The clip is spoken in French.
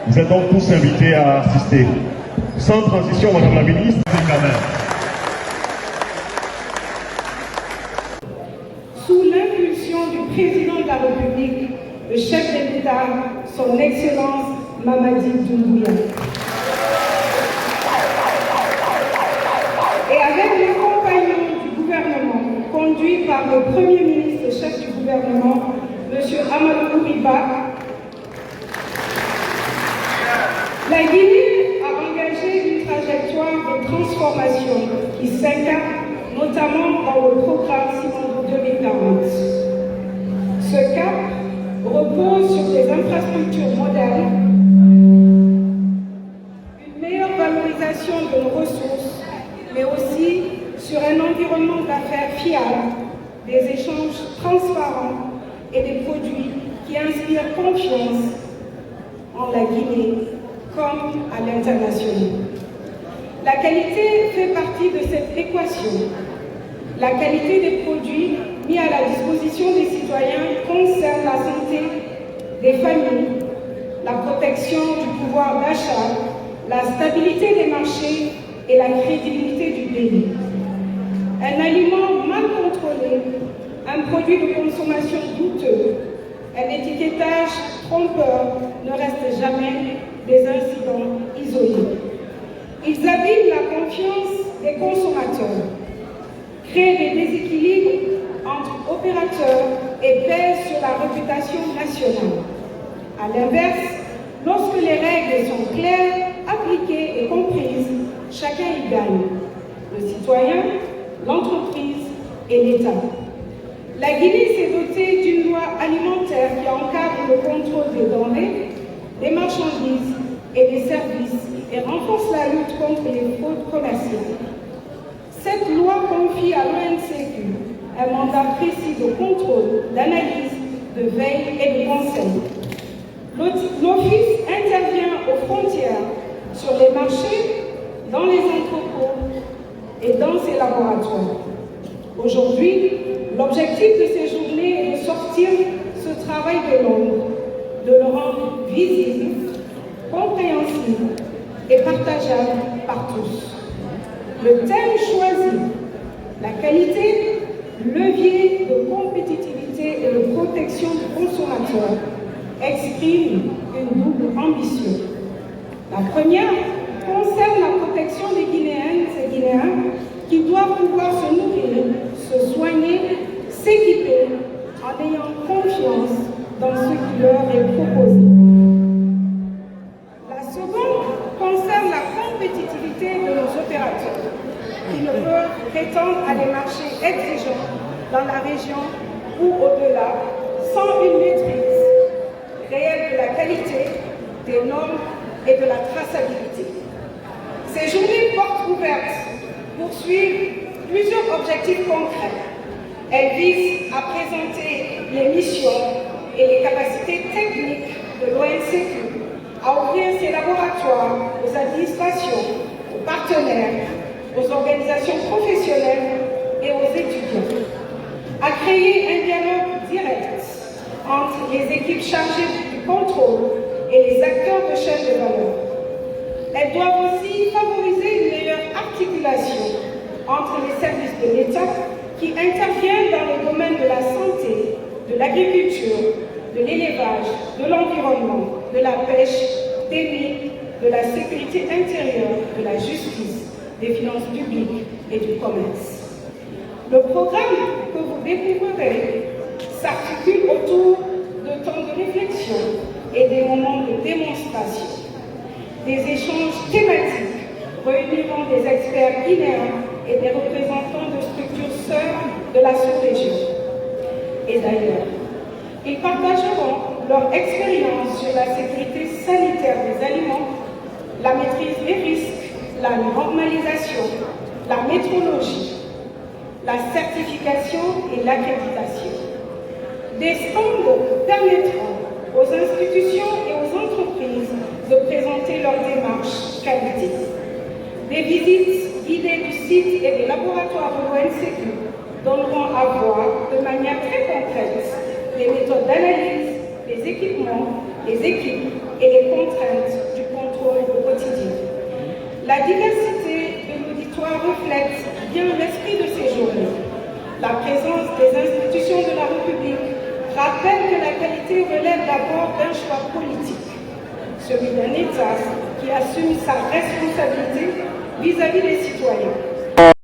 Vous êtes donc tous invités à assister. Sans transition, Madame la Ministre, quand même. Sous l'impulsion du Président de la République, le chef de l'État, son Excellence Mamadi Doumbouya. Et avec l'accompagnement du gouvernement, conduit par le Premier ministre et chef du gouvernement, M. Amadou Riba, la Guinée a engagé une trajectoire de transformation qui s'incarne notamment dans le programme Simandou 2040. Ce cap repose sur des infrastructures modernes, une meilleure valorisation de nos ressources, mais aussi sur un environnement d'affaires fiable, des échanges transparents et des produits qui inspirent confiance en la Guinée comme à l'international. La qualité fait partie de cette équation. La qualité des produits mis à la disposition des citoyens concerne la santé des familles, la protection du pouvoir d'achat, la stabilité des marchés et la crédibilité du pays. Un aliment mal contrôlé, un produit de consommation douteux, un étiquetage trompeur ne restent jamais des incidents isolés. Ils abîment la confiance des consommateurs, créent des déséquilibres entre opérateurs et pèsent sur la réputation nationale. À l'inverse, lorsque les règles sont claires, appliquées et comprises, chacun y gagne, le citoyen, l'entreprise et l'État. La Guinée s'est dotée d'une loi alimentaire qui encadre le contrôle des denrées, des marchandises et des services et renforce la lutte contre les fraudes commerciales. Cette loi confie à l'ONCQ un mandat précis de contrôle, d'analyse, de veille et de conseil. L'Office intervient aux frontières, sur les marchés, dans les entrepôts et dans ses laboratoires. Aujourd'hui, l'objectif de ces journées est de sortir ce travail de l'ombre, de le rendre visible, compréhensible et partageable par tous. Le thème choisi, la qualité, levier de compétitivité et de protection du consommateur, exprime une double ambition. La première concerne la protection des Guinéennes et Guinéens qui doivent pouvoir se nourrir, se soigner, s'équiper en ayant confiance dans ce qui leur est proposé. La seconde concerne la compétitivité de nos opérateurs qui ne peuvent prétendre à des marchés exigeants dans la région ou au-delà sans une maîtrise réelle de la qualité, des normes et de la traçabilité. Ces journées portes ouvertes poursuivent plusieurs objectifs concrets. Elles visent à présenter les missions et les capacités techniques de l'ONCQ, à ouvrir ses laboratoires aux administrations, aux partenaires, aux organisations professionnelles et aux étudiants, à créer un dialogue direct entre les équipes chargées du contrôle et les acteurs de chaîne de valeur. Elles doivent aussi favoriser une meilleure articulation entre les services de l'État qui interviennent dans les domaines de la santé, de l'agriculture, de l'élevage, de l'environnement, de la pêche, des mines, de la sécurité intérieure, de la justice, des finances publiques et du commerce. Le programme que vous découvrirez s'articule autour de temps de réflexion et des moments de démonstration. Des échanges thématiques réuniront des experts guinéens et des représentants de structures sœurs de la sous-région. Et d'ailleurs, ils partageront leur expérience sur la sécurité sanitaire des aliments, la maîtrise des risques, la normalisation, la métrologie, la certification et l'accréditation. Des stands permettront aux institutions et aux entreprises de présenter leur démarche qualité. Des visites guidées du site et des laboratoires de l'ONCQ donneront à voir de manière très concrète les méthodes d'analyse, les équipements, les équipes et les contraintes La diversité de l'auditoire reflète bien l'esprit de ces journées. La présence des institutions de la République rappelle que la qualité relève d'abord d'un choix politique, celui d'un État qui assume sa responsabilité vis-à-vis des citoyens.